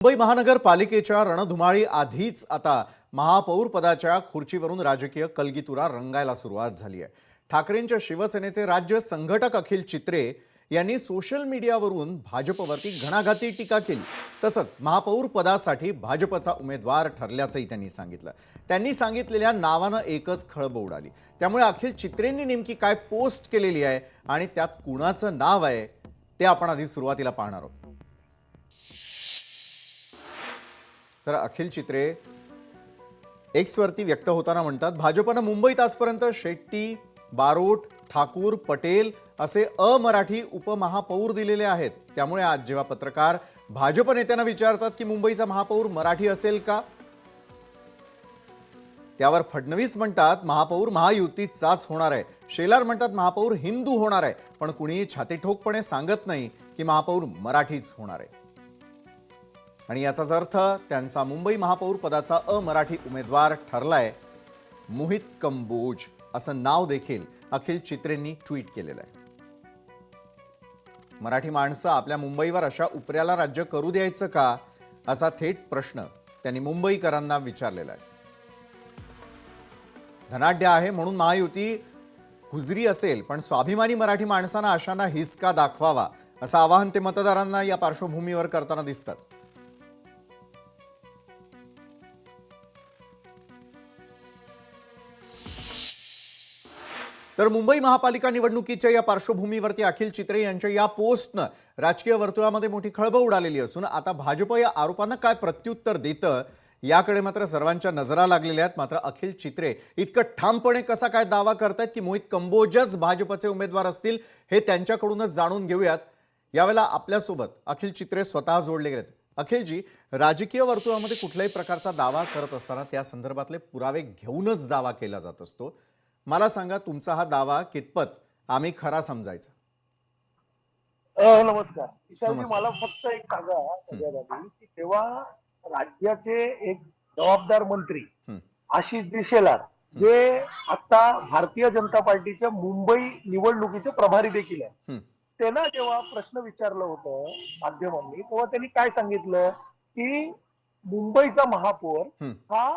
मुंबई महानगरपालिकेच्या रणधुमाळी आधीच आता महापौर पदाच्या खुर्चीवरून राजकीय कलगीतुरा रंगायला सुरुवात झाली आहे। ठाकरेंच्या शिवसेनेचे राज्य संघटक अखिल चित्रे यांनी सोशल मीडियावरून भाजपवरती घणाघाती टीका केली। तसंच महापौर पदासाठी भाजपचा उमेदवार ठरल्याचंही त्यांनी सांगितलं। त्यांनी सांगितलेल्या नावानं एकच खळबळ उडाली। त्यामुळे अखिल चित्रेंनी नेमकी काय पोस्ट केलेली आहे आणि त्यात कुणाचं नाव आहे ते आपण आधी सुरुवातीला पाहणार आहोत। तर अखिल चित्रे एक्स वरती व्यक्त होताना म्हणतात, भाजपने मुंबईत आजपर्यंत शेट्टी, बारोट, ठाकूर, पटेल असे अमराठी उपमहापौर दिलेले आहेत। त्यामुळे आज जेव्हा पत्रकार भाजप नेत्यांना विचारतात की मुंबईचा महापौर मराठी असेल का, त्यावर फडणवीस म्हणतात महापौर महायुतीचाच होणार आहे। शेलार म्हणतात महापौर हिंदू होणार आहे, पण कुणीही छातीठोकपणे सांगत नाही की महापौर मराठीच होणार आहे। आणि याचाच अर्थ त्यांचा मुंबई महापौर पदाचा अमराठी उमेदवार ठरलाय। मोहित कंबोज असं नाव देखील अखिल चित्रेंनी ट्विट केलेलं आहे। मराठी माणसं आपल्या मुंबईवर अशा उपऱ्याला राज्य करू द्यायचं का, असा थेट प्रश्न त्यांनी मुंबईकरांना विचारलेला आहे। धनाढ्य आहे म्हणून महायुती हुजरी असेल, पण स्वाभिमानी मराठी माणसांना अशांना हिसका दाखवावा असं आवाहन ते मतदारांना या पार्श्वभूमीवर करताना दिसतात। तर मुंबई महापालिका निवडणुकीच्या या पार्श्वभूमीवरती अखिल चित्रे यांच्या या पोस्टनं राजकीय वर्तुळामध्ये मोठी खळबळ उडालेली असून आता भाजप या आरोपांना काय प्रत्युत्तर देतं याकडे मात्र सर्वांच्या नजरा लागलेल्या आहेत। मात्र अखिल चित्रे इतकं ठामपणे कसा काय दावा करतात की मोहित कंबोजच भाजपचे उमेदवार असतील, हे त्यांच्याकडूनच जाणून घेऊयात। यावेळेला आपल्यासोबत अखिल चित्रे स्वतः जोडले गेलेत। अखिलजी, राजकीय वर्तुळामध्ये कुठल्याही प्रकारचा दावा करत असताना त्या संदर्भातले पुरावे घेऊनच दावा केला जात असतो। मला सांगा, तुमचा हा दावा कितपत आम्ही खरा समजायचा? नमस्कार ईशानजी, नमस्कार। मला फक्त एक सांगा सगळ्यात आधी की तेव्हा राज्याचे एक जबाबदार मंत्री हं, आशिष शेलार, जे आता भारतीय जनता पार्टीच्या मुंबई निवडणुकीचे प्रभारी देखील आहे, हं, त्यांना जेव्हा प्रश्न विचारलं होतं माध्यमांनी, तेव्हा त्यांनी काय सांगितलं की मुंबईचा महापौर हं, हा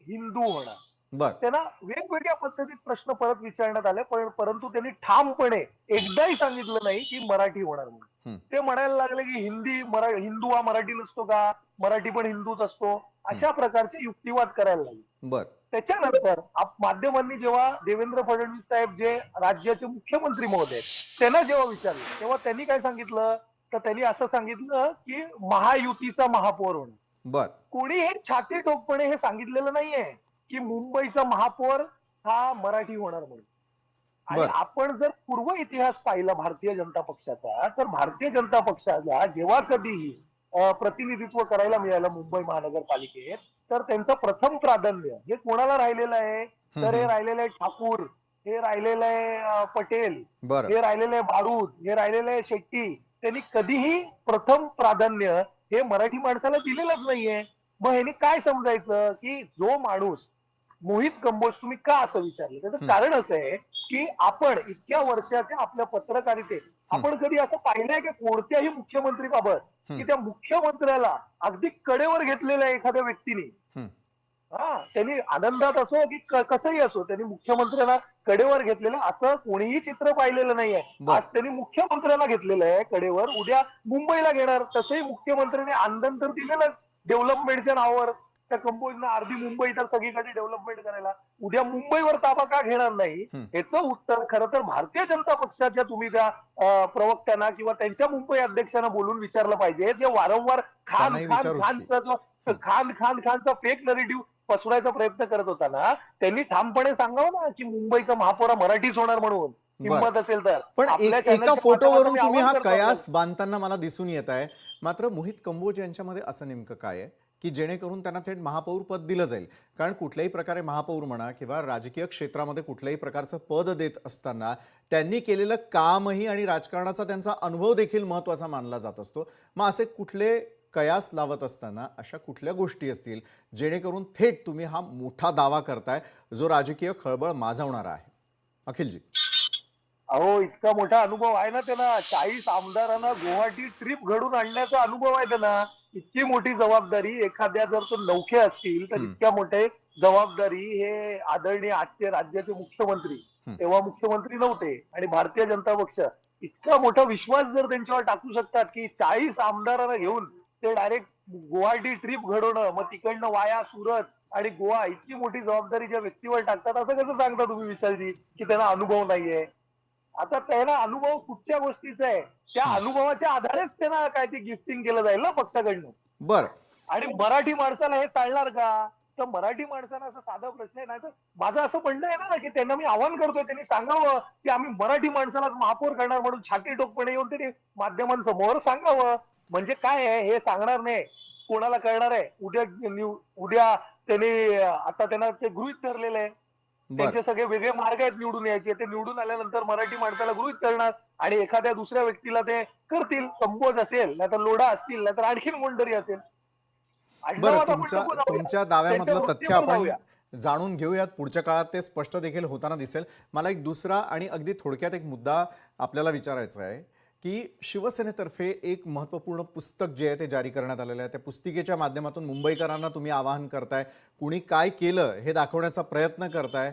हिंदू होणार। बर, त्यांना वेगवेगळ्या पद्धतीत प्रश्न परत विचारण्यात आले, परंतु त्यांनी ठामपणे एकदाही सांगितलं नाही की मराठी होणार म्हणून। हं, ते म्हणायला लागले की हिंदू हा मराठी नसतो का, मराठी पण हिंदूच असतो, हं, अशा प्रकारचे युक्तिवाद करायला लागले। बर, त्याच्यानंतर माध्यमांनी जेव्हा देवेंद्र फडणवीस साहेब, जे राज्याचे मुख्यमंत्री महोदय, त्यांना जेव्हा विचारलं, तेव्हा त्यांनी काय सांगितलं, तर त्यांनी असं सांगितलं की महायुतीचा महापौर होणार। बर, कोणी हे छाती ठोकपणे हे सांगितलेलं नाहीये की मुंबईचा महापौर हा मराठी होणार म्हणून। आणि बर, आपण जर पूर्व इतिहास पाहिला भारतीय जनता पक्षाचा, तर भारतीय जनता पक्षाला जेव्हा कधीही प्रतिनिधित्व करायला मिळालं मुंबई महानगरपालिकेत, तर त्यांचं प्रथम प्राधान्य हे कोणाला राहिलेलं आहे, हं, तर हे हं, राहिलेलं आहे ठाकूर, हे राहिलेलं आहे पटेल, बर, हे राहिलेलं आहे बारूद, हे राहिलेलं आहे शेट्टी। त्यांनी कधीही प्रथम प्राधान्य हे मराठी माणसाला दिलेलंच नाहीये। मग ह्यानी काय समजायचं की जो माणूस मोहित कंबोज, तुम्ही का असं विचारलं, त्याचं हं, कारण असं आहे की आपण इतक्या वर्षाच्या आपल्या पत्रकारितेत हं, आपण कधी असं पाहिलंय की कोणत्याही मुख्यमंत्रीबाबत हं, की त्या मुख्यमंत्र्याला अगदी कडेवर घेतलेल्या एखाद्या व्यक्तीने, हं, त्यांनी आनंदात असो की कसंही असो, त्यांनी मुख्यमंत्र्याला कडेवर घेतलेलं असं कोणीही चित्र पाहिलेलं नाहीये। बर, आज त्यांनी मुख्यमंत्र्याला घेतलेलं आहे कडेवर, उद्या मुंबईला घेणार। तसंही मुख्यमंत्र्यांनी आंदोलन तर दिलेलं डेव्हलपमेंटच्या नावावर, त्या कंपोजनं अर्धी मुंबई तर सगळीकडे डेव्हलपमेंट करायला, उद्या मुंबईवर ताबा का घेणार नाही, हं, याचं उत्तर खरं तर भारतीय जनता पक्षाच्या तुम्ही त्या प्रवक्त्यांना किंवा त्यांच्या मुंबई अध्यक्षांना बोलून विचारलं पाहिजे, जे वारंवार खान त्यांनाही खान विचारूच की। खानचा जो हं, खानचा फेक नरेटिव्ह पसरवायचा प्रयत्न करत होता ना, त्यांनी ठामपणे सांगावं ना की मुंबईचा महापौर मराठीच होणार म्हणून, बर, हिंमत असेल तर। पण आपल्या एका चॅनलच्या माध्यमातून फोटोवरून मी तुम्ही आवाहन हा करतो आपल्याला। कयास बांधताना मला दिसून येत आहे। मात्र मोहित कंबोज यांच्यामध्ये असं नेमकं काय आहे की जेणेकरून त्यांना थेट महापौर पद दिलं जाईल? कारण कुठल्याही प्रकारे महापौर म्हणा किंवा राजकीय क्षेत्रामध्ये कुठल्याही प्रकारचं पद देत असताना त्यांनी केलेलं कामही आणि राजकारणाचा त्यांचा अनुभव देखील महत्त्वाचा मानला जात असतो। मग असे कुठले कयास लावत असताना अशा कुठल्या गोष्टी असतील जेणेकरून थेट तुम्ही हा मोठा दावा करताय जो राजकीय खळबळ माजवणारा आहे? अखिलजी, अहो, इतका मोठा अनुभव आहे ना त्यांना, 40 आमदारांना गुवाहाटी ट्रिप घडून आणण्याचा अनुभव आहे त्यांना। इतकी मोठी जबाबदारी एखाद्या जर तो नौखे असतील तर इतक्या मोठे जबाबदारी हे आदरणीय आजचे राज्याचे मुख्यमंत्री तेव्हा मुख्यमंत्री नव्हते आणि भारतीय जनता पक्ष इतका मोठा विश्वास जर त्यांच्यावर टाकू शकतात की 40 आमदारांना घेऊन ते डायरेक्ट गुवाहाटी ट्रिप घडवणं मग तिकडनं वाया सुरत आणि गोवा इतकी मोठी जबाबदारी ज्या व्यक्तीवर टाकतात असं कसं सांगता तुम्ही विशालजी की त्यांना अनुभव नाहीये. आता त्यांना अनुभव कुठच्या गोष्टीचा आहे त्या अनुभवाच्या आधारेच त्यांना काय ते गिफ्टिंग केलं जाईल ना पक्षाकडनं. बर आणि मराठी माणसाला हे चालणार का? तर मराठी माणसाला असं साधा प्रश्न आहे ना तर माझं असं म्हणणं आहे ना की त्यांना मी आवाहन करतोय त्यांनी सांगावं की आम्ही मराठी माणसाला महापौर करणार म्हणून छाती टोकपणे येऊन त्यांनी माध्यमांसमोर सांगावं. म्हणजे काय आहे हे सांगणार नाही कोणाला कळणार आहे उद्या त्यांनी आता त्यांना ते गृहीत धरलेलं आहे. त्यांचे सगळे वेगळे मार्ग आहेत निवडून यायचे ते निवडून आल्यानंतर मराठी माणसाला गृहीत करणार आणि एखाद्या दुसऱ्या व्यक्तीला ते करतील कंपोज असेल नाहीतर लोढा असतील नाहीतर आणखीन कोणतरी असेल. बरं तुमच्या दाव्यामधलं तथ्य आपण जाणून घेऊयात पुढच्या काळात ते स्पष्ट देखील होताना दिसेल. मला एक दुसरा आणि अगदी थोडक्यात एक मुद्दा आपल्याला विचारायचा आहे की शिवसेनेतर्फे एक महत्त्वपूर्ण पुस्तक जे आहे ते जारी करण्यात आलेलं आहे. त्या पुस्तिकेच्या माध्यमातून मुंबईकरांना तुम्ही आवाहन करताय कुणी काय केलं हे दाखवण्याचा प्रयत्न करताय.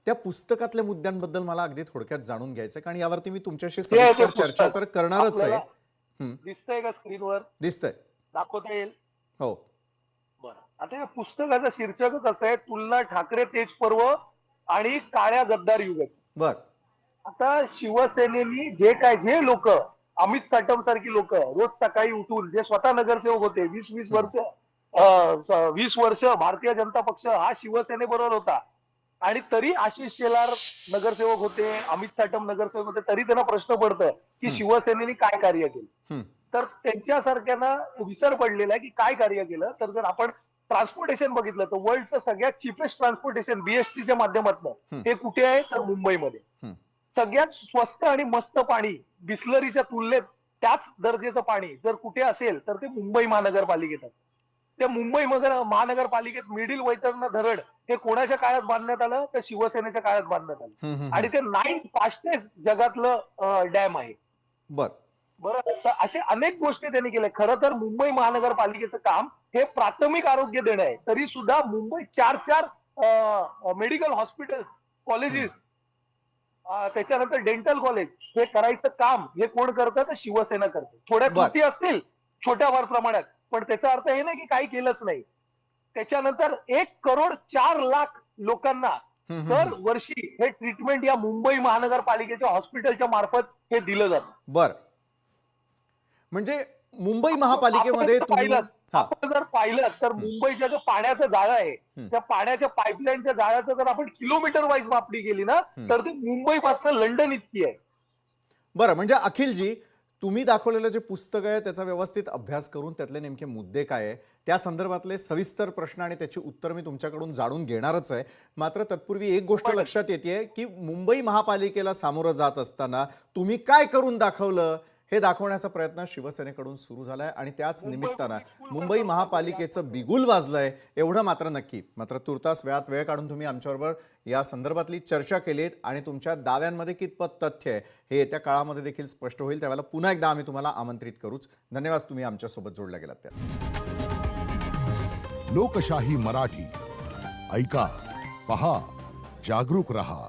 त्या पुस्तकातल्या मुद्द्यांबद्दल मला अगदी थोडक्यात जाणून घ्यायचं कारण यावरती मी तुमच्याशी सविस्तर चर्चा तर करणारच आहे. दिसतंय का स्क्रीनवर? दिसतंय दाखवता येईल हो. बरं आता या पुस्तकाचं शीर्षकच असं आहे तुलना ठाकरे तेज पर्व आणि काळ्या गद्दार युगाची. बर आता शिवसेनेनी जे लोक अमित साटम सारखी लोक रोज सकाळी उठून जे स्वतः नगरसेवक होते 20 वर्ष भारतीय जनता पक्ष हा शिवसेनेबरोबर होता आणि तरी आशिष शेलार नगरसेवक होते अमित साटम नगरसेवक होते तरी त्यांना प्रश्न पडतं की शिवसेनेने काय कार्य केलं. तर त्यांच्यासारख्यांना विसर पडलेला आहे की काय कार्य केलं. तर जर आपण ट्रान्सपोर्टेशन बघितलं तर वर्ल्डचं सगळ्यात चिपेस्ट ट्रान्सपोर्टेशन बीएसटीच्या माध्यमातून हे कुठे आहे तर मुंबईमध्ये. सगळ्यात स्वस्त आणि मस्त पाणी बिस्लरीच्या तुलनेत त्याच दर्जेचं पाणी जर कुठे असेल तर ते मुंबई महानगरपालिकेत असेल. त्या मुंबई महानगरपालिकेत मिडिल वैतरणा धरण हे कोणाच्या काळात बांधण्यात आलं तर शिवसेनेच्या काळात बांधण्यात आलं आणि ते 9th फास्टेस्ट जगातलं डॅम आहे. बरं तर असे अनेक गोष्टी त्यांनी केल्या. खरं तर मुंबई महानगरपालिकेचं काम हे प्राथमिक आरोग्य देणं आहे तरी सुद्धा मुंबईत 4 मेडिकल हॉस्पिटल्स कॉलेजेस त्याच्यानंतर डेंटल कॉलेज हे करायचं काम हे कोण करतं तर शिवसेना करते. थोड्या त्रुटी असतील छोट्या फार प्रमाणात पण त्याचा अर्थ हे नाही की काही केलंच नाही. त्याच्यानंतर 1,04,00,000 लोकांना दर वर्षी हे ट्रीटमेंट या मुंबई महानगरपालिकेच्या हॉस्पिटलच्या मार्फत हे दिलं जातं. बर म्हणजे मुंबई महापालिकेमध्ये तुम्ही आपण जर पाहिलं तर मुंबईच्या जो पाण्याचं जाळं आहे त्या पाण्याच्या पाईपलाईनच्या जाळ्याचं जर आपण किलोमीटर वाईज मापणी केली ना तर ती मुंबईपासून लंडन इतकी आहे. बरं म्हणजे अखिलजी तुम्ही दाखवलेलं जे पुस्तक आहे त्याचा व्यवस्थित अभ्यास करून त्यातले नेमके मुद्दे काय आहे त्या संदर्भातले सविस्तर प्रश्न आणि त्याची उत्तर मी तुमच्याकडून जाणून घेणारच आहे. मात्र तत्पूर्वी एक गोष्ट लक्षात येते की मुंबई महापालिकेला सामोरं जात असताना तुम्ही काय करून दाखवलं हे दाखवण्याचा प्रयत्न शिवसेनेकडून सुरू झालाय आणि त्याच निमित्तानं मुंबई महापालिकेचं बिगुल वाजलंय एवढं मात्र नक्की. मात्र तुर्तास वेळात वेळ काढून तुम्ही आमच्याबरोबर या संदर्भातली चर्चा केलीत आणि तुमच्या दाव्यांमध्ये कितपत तथ्य आहे हे येत्या काळामध्ये देखील स्पष्ट होईल. त्यावेळेला पुन्हा एकदा आम्ही तुम्हाला आमंत्रित करूच. धन्यवाद तुम्ही आमच्यासोबत जोडल्या गेलात त्या. लोकशाही मराठी ऐका पहा जागरूक रहा.